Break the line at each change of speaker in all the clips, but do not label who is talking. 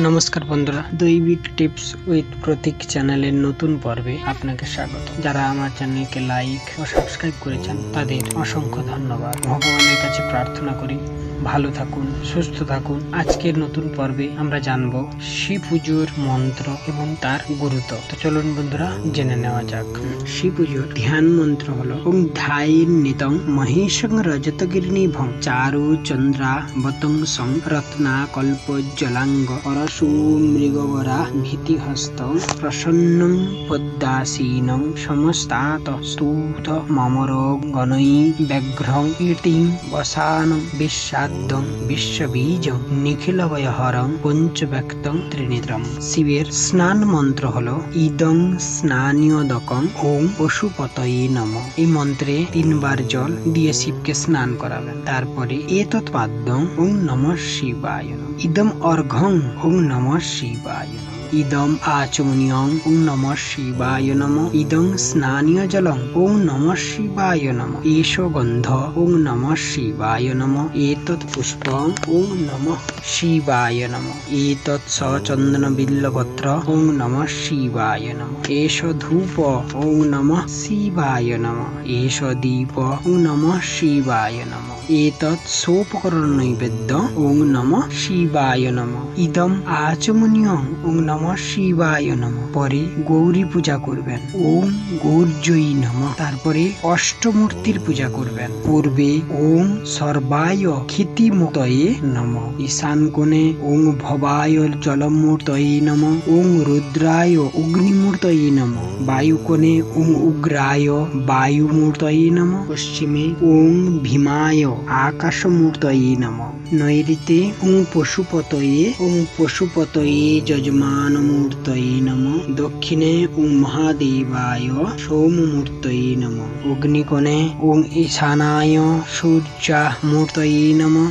নমস্কার বন্ধুরা, দৈবিক tips with প্রতীক চ্যানেলের নতুন পর্বে আপনাকে স্বাগত। যারা আমার চ্যানেলকে লাইক ও সাবস্ক্রাইব করেছেন তাদের অসংখ্য ধন্যবাদ। ভগবানের কাছে প্রার্থনা করি ভালো থাকুন, সুস্থ থাকুন। আজকের নতুন পর্বে আমরা জানবো শিব পুজোর মন্ত্র এবং তার গুরুত্ব। তো চলুন বন্ধুরা জেনে নেওয়া যাক। শিব পুজোর ধ্যান মন্ত্র হলো ওম ধ্যায়েন নিতং মহেশং রজতগিরিনিভং চারু চন্দ্রা বতংসং রত্না কল্পজ্জলাঙ্গ পরশু মৃগবরা ভীতিহস্ত প্রসন্নং পদ্মাসীনং সমস্তাত স্তূত মমর গণৈ ব্যঘ্রং ইতিং বসানং বিশ্বাদ্যং বিশ্ববীজং নিখিলবয়হরং পঞ্চব্যক্তং ত্রিনেত্রম। শিবের স্নান মন্ত্র হলো ইদং স্নানিয়দকং ওং পশুপতয়ে নমঃ। এই মন্ত্রে 3 বার জল দিয়ে শিবকে স্নান করাবেন। তারপরে এতৎ পাদ্যং ওং নমঃ শিবায় নমঃ, ইদম অর্ঘং ওং নমঃ শিবায় নমঃ, ইদম আচমনিয়ং ওং নমঃ শিবায় নমঃ, ইদং স্নানীয় জলং ওং নমঃ শিবায় নমঃ, এষ গন্ধ ওং নমঃ শিবায় নমঃ, এতৎ পুষ্পং ওং নমঃ শিবায় নমঃ, এতৎ সচন্দন বিল্লপত্র ওং নমঃ শিবায় নমঃ, এষ ধূপ ওং নমঃ শিবায় নমঃ, এষ দীপ ওং নমঃ শিবায় নমঃ, এতৎ সোপকরণ নৈবেদ্য ওং নমঃ শিবায় নমঃ, ইদম আচমনিয়ং ওং নমঃ শিবায় নমঃ। পরে গৌরী পূজা করবেন, ওং গৌর্জয়ী নমঃ। তারপরে অষ্টমূর্তির পূজা করবেন। পূর্বে ওং সর্বায় ক্ষিতিমূর্তয়ে নমঃ, ঈশান কোণে ওং ভবায় জলমূর্তয়ে নমঃ, ওং রুদ্রায় অগ্নিমূর্তয়ে নমঃ, বায়ু কোণে ওং উগ্রায় বায়ুমূর্তয়ে নমঃ, পশ্চিমে ওং ভীমায় আকাশমূর্তয়ে নমঃ, নৈঋতে ওং পশুপতয়ে যজমানমূর্তয়ে নমঃ, দক্ষিণে ওং মহাদেবায় সোমমূর্তয়ে নমঃ, অগ্নিকোণে ওং ঈশানায় সূর্যামূর্তয়ে নমঃ।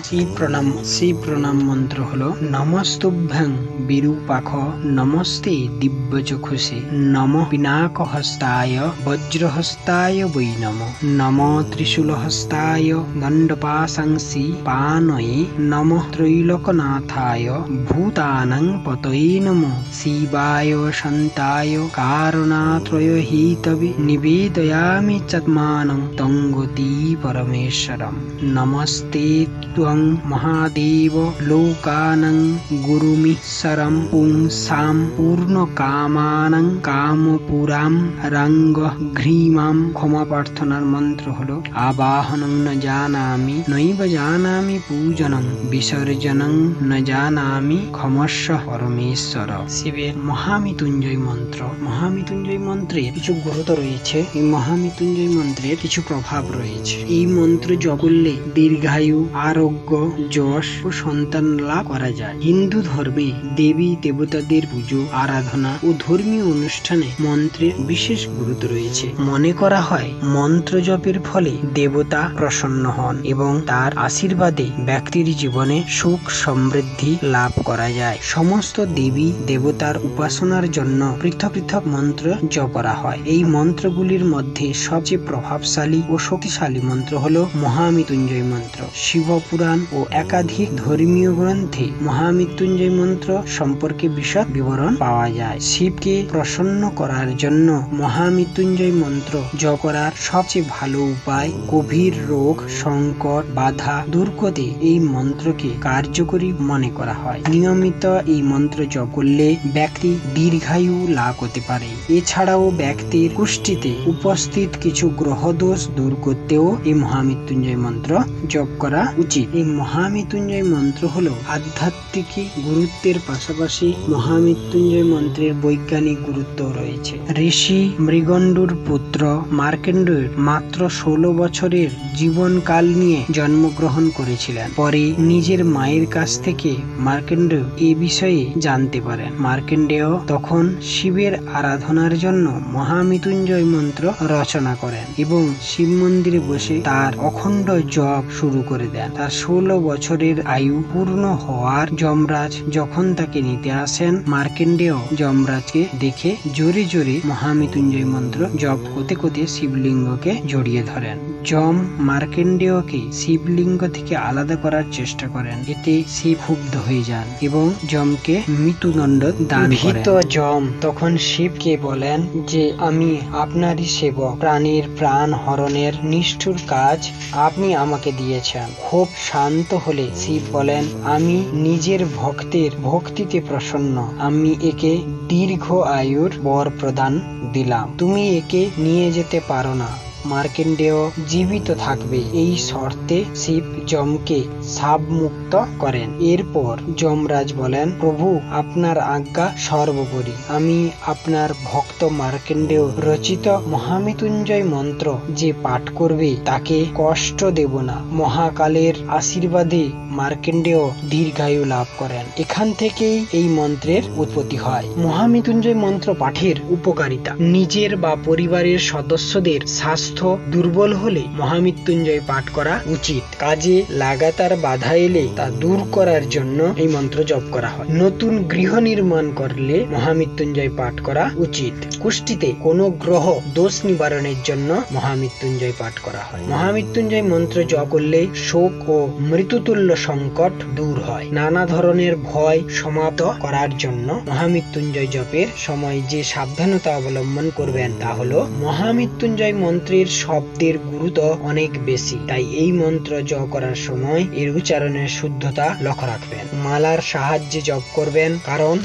শিব প্রণাম মন্ত্র হলো নমস্তুভ্যং বিরূপাক্ষ নমস্তে দিব্যচক্ষুষে নমঃ পিনাকহস্তায় বজ্রহস্তায় বৈ নমঃ, নমঃ ত্রিশূলহস্তায় দণ্ডপাশাংসি পানয়ে নমঃ ত্রৈলোকনাথায় ভূতানাং পতয়ে নমঃ, শিবায় শান্তায় কারণাত্রয়হিতবে নিবেদয়ামি চাত্মানং তঙ্গতি পরমেশ্বরম। নমস্তে ত্বং মহাদেব লোকানাং গুরুমিশ্বরম পুংসাম পূর্ণকামানাং কামপুরাম রঙ্গ ঘ্রিমাম। ক্ষমা প্রার্থনার মন্ত্র হলো আবাহনং ন জানামি নৈব জানামি পূজনং বিসর্জনং ন জানামি ক্ষমস্ব পরমেশ্বর। শিবের মহামৃত্যুঞ্জয় মন্ত্র। মহামৃত্যুঞ্জয় মন্ত্রের কিছু গুরুত্ব রয়েছে। এই মহামৃত্যুঞ্জয় মন্ত্রের কিছু প্রভাব রয়েছে। এই মন্ত্র জপ করলে দীর্ঘায়ু, আরোগ্য, যশ ও সন্তান লাভ করা যায়। হিন্দু ধর্মে দেবী দেবতাদের পুজো, আরাধনা ও ধর্মীয় অনুষ্ঠানে মন্ত্রের বিশেষ গুরুত্ব রয়েছে। মনে করা হয় মন্ত্র জপের ফলে দেবতা প্রসন্ন হন এবং তার আশীর্বাদে ব্যক্তির জীবনে সুখ সমৃদ্ধি লাভ করা যায়। সমস্ত দেবী দেবতার উপাসনার জন্য পৃথক পৃথক মন্ত্র জপ করা হয়। এই মন্ত্রগুলির মধ্যে সবচেয়ে প্রভাবশালী ও শক্তিশালী মন্ত্র হলো মহামৃত্যুঞ্জয় মন্ত্র। শিবপুরাণ ও একাধিক ধর্মীয় গ্রন্থে মহামৃত্যুঞ্জয় মন্ত্র সম্পর্কে বিশদ বিবরণ পাওয়া যায়। শিবকে প্রসন্ন করার জন্য মহামৃত্যুঞ্জয় মন্ত্র জপ করার সবচেয়ে ভালো উপায় গভীর রোগ, সংকট, বাধা দূর করতে এই মন্ত্রকে কার্যকরী মনে করা হয়। নিয়মিত এই মন্ত্র জপ করলে ব্যক্তি দীর্ঘায়ু লাভ করতে পারে। এছাড়াও ব্যক্তির কুষ্ঠিতে উপস্থিত কিছু গ্রহদোষ দূর করতেও এই মহামৃত্যুঞ্জয় মন্ত্র জপ করা উচিত। এই মহামৃত্যুঞ্জয় মন্ত্র হলো আধ্যাত্মিক গুরুত্বের পাশাপাশি মহামৃত্যুঞ্জয় মন্ত্রের বৈজ্ঞানিক গুরুত্ব রয়েছে। ঋষি মৃগণ্ডুর পুত্র মার্কেন্ডেয় মাত্র 16 বছরের জীবনকাল নিয়ে জন্মগ্রহণ করেছিলেন। পরে নিজের মায়ের কাছ থেকে মার্কেন্ডেয় এ বিষয়ে জানতে পারেন। মার্কেন্ডেয় তখন শিবের আরাধনার জন্য মহামৃত্যুঞ্জয় মন্ত্র রচনা করেন এবং শিব মন্দিরে বসে তার অখণ্ড জপ শুরু করে দেন। তার 16 বছরের আয়ু পূর্ণ হওয়ার যমরাজ যখন তাকে নিতে আসেন, মার্কেন্ডেয় যমরাজকে দেখে জোরে জোরে মহামৃত্যুঞ্জয় মন্ত্র জপ করতে করতে শিবলিঙ্গকে জড়িয়ে ধরেন। যম মার্কেন্ডেয়কে শিবলিঙ্গ থেকে আলাদা করার চেষ্টা করেন। এতে শিব ক্ষুব্ধ হয়ে যান এবং যমকে মৃত্যুদণ্ড দান করেন। যম তখন শিবকে বলেন যে আমি আপনারই সেবক, প্রাণীর প্রাণ হরণের নিষ্ঠুর কাজ আপনি আমাকে দিয়েছেন। খুব শান্ত হলে শিব বলেন, আমি নিজের ভক্তের ভক্তিতে প্রসন্ন, আমি একে দীর্ঘ আয়ুর বর প্রদান দিলাম, তুমি একে নিয়ে যেতে পারো না, মার্কেন্ডেয় জীবিত থাকবে। এই শর্তে শিব যমকে সাব মুক্ত করেন। এরপর যমরাজ বলেন, প্রভু আপনার আজ্ঞা সর্বোপরি, আমি আপনার ভক্ত মার্কেন্ডেয় রচিত মহামৃত্যুঞ্জয় মন্ত্র যে পাঠ করবে তাকে কষ্ট দেব না। মহাকালের আশীর্বাদে মার্কেন্ডেয় দীর্ঘায়ু লাভ করেন। এখান থেকেই এই মন্ত্রের উৎপত্তি হয়। মহামৃত্যুঞ্জয় মন্ত্র পাঠের উপকারিতা। নিজের বা পরিবারের সদস্যদের স্বাস্থ্য দুর্বল হলে মহামৃত্যুঞ্জয় পাঠ করা উচিত। কাজে লাগাতার বাধা এলে তা দূর করার জন্য এই মন্ত্র জপ করা হয়। নতুন গৃহ নির্মাণ করলে মহামৃত্যুঞ্জয় পাঠ করা উচিত। কুষ্টিতে কোনো গ্রহ দোষ নিবারণের জন্য মহামৃত্যুঞ্জয় পাঠ করা হয়। মহামৃত্যুঞ্জয় মন্ত্র জপ করলে শোক ও মৃত্যুতুল্য সংকট দূর হয়। নানা ধরনের ভয় সমাপ্ত করার জন্য মহামৃত্যুঞ্জয় জপের সময় যে সাবধানতা অবলম্বন করবেন তা হলো, মহামৃত্যুঞ্জয় মন্ত্রের শব্দের গুরুত্ব অনেক বেশি, তাই এই মন্ত্র জপ করার সময় এর উচ্চারণের শুদ্ধতা লক্ষ্য রাখবেন। মালার সাহায্যে জপ করবেন, কারণ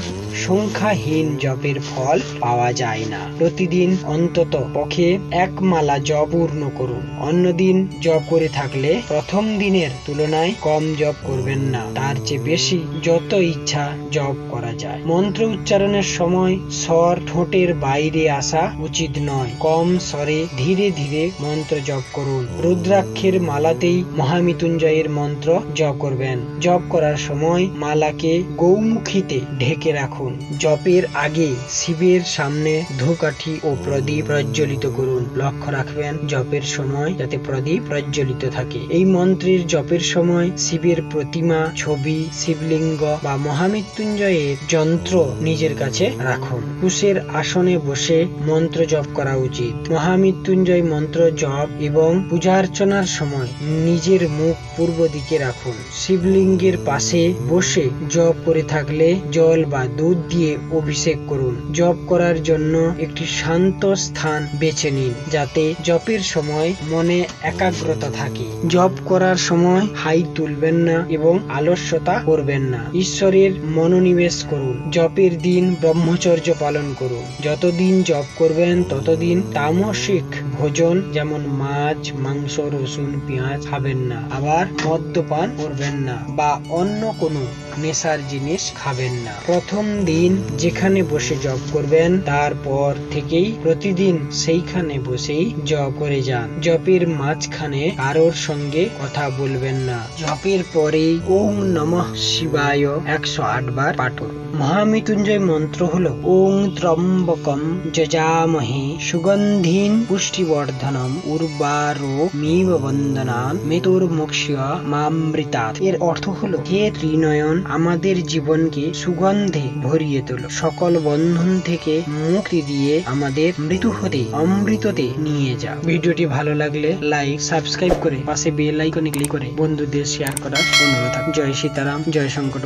সংখ্যাহীন জপের ফল পাওয়া যায় না। প্রতিদিন অন্তত পক্ষে এক মালা জপ পূর্ণ করুন। অন্যদিন জপ করে থাকলে প্রথম দিনের তুলনায় কম জপ করবেন না, তার চেয়ে বেশি যত ইচ্ছা জপ করা যায়। মন্ত্র উচ্চারণের সময় স্বর ঠোঁটের বাইরে আসা উচিত নয়। কম স্বরে ধীরে ধীরে মন্ত্র জপ করুন। রুদ্রাক্ষের মালাতেই মহামৃত্যুঞ্জয়ের মন্ত্র জপ করবেন। জপ করার সময় মালাকে গৌমুখীতে ঢেকে রাখুন। জপের আগে শিবের সামনে ধূপকাঠি ও প্রদীপ প্রজ্বলিত করুন। লক্ষ্য রাখবেন জপের সময় যাতে প্রদীপ প্রজ্বলিত থাকে। এই মন্ত্রের জপের সময় শিবের প্রতিমা, ছবি, শিবলিঙ্গ বা মহামৃত্যুঞ্জয়ের যন্ত্র নিজের কাছে রাখুন। কুশের আসনে বসে মন্ত্র জপ করা উচিত। মহামৃত্যুঞ্জয় মন্ত্র জপ এবং পূজার্চনার সময় নিজের মুখ পূর্ব দিকে রাখুন। শিবলিঙ্গের পাশে বসে জপ করে থাকলে জল বা দুধ দিয়ে অভিষেক করুন। জপ করার জন্য একটি শান্ত স্থান বেছে নিন, যাতে জপের সময় মনে একাগ্রতা থাকে। জপ করার সময় হাই তুলবেন না এবং আলস্যতা করবেন না। ঈশ্বরের মনোনিবেশ করুন। জপের দিন ব্রহ্মচর্য পালন করুন। যতদিন জপ করবেন ততদিন তামসিক ভোজন যেমন মাছ, মাংস, রসুন, পেঁয়াজ খাবেন না। আবার মদ্যপান করবেন না বা অন্য কোনো নেশার জিনিস খাবেন না। প্রথম দিন যেখানে বসে জপ করবেন তারপর থেকেই প্রতিদিন সেইখানে বসেই জপ করে যান। জপের মাঝখানে কারোর সঙ্গে কথা বলবেন না। জপের পরে ওম নমঃ শিবায় 108 বার পাঠ করুন। মহামৃত্যুঞ্জয় মন্ত্র হলো ওং ত্রম্বকম যজামহে সুগন্ধিন পুষ্টিবর্ধনম উর্বারোমিব বন্দনান মৃত্যুর্মোক্ষ্য মামৃতাৎ। এর অর্থ হলো, হে ত্রিনয়ন, আমাদের জীবনকে সুগন্ধে ভরিয়ে তোলো, সকল বন্ধন থেকে মুক্তি দিয়ে আমাদের মৃত্যু হতে অমৃততে নিয়ে যাও। ভিডিওটি ভালো লাগলে লাইক, সাবস্ক্রাইব করে পাশে বেল আইকনে ক্লিক করে বন্ধুদের শেয়ার করার অনুরোধ। জয় সীতারাম, জয় শঙ্কর।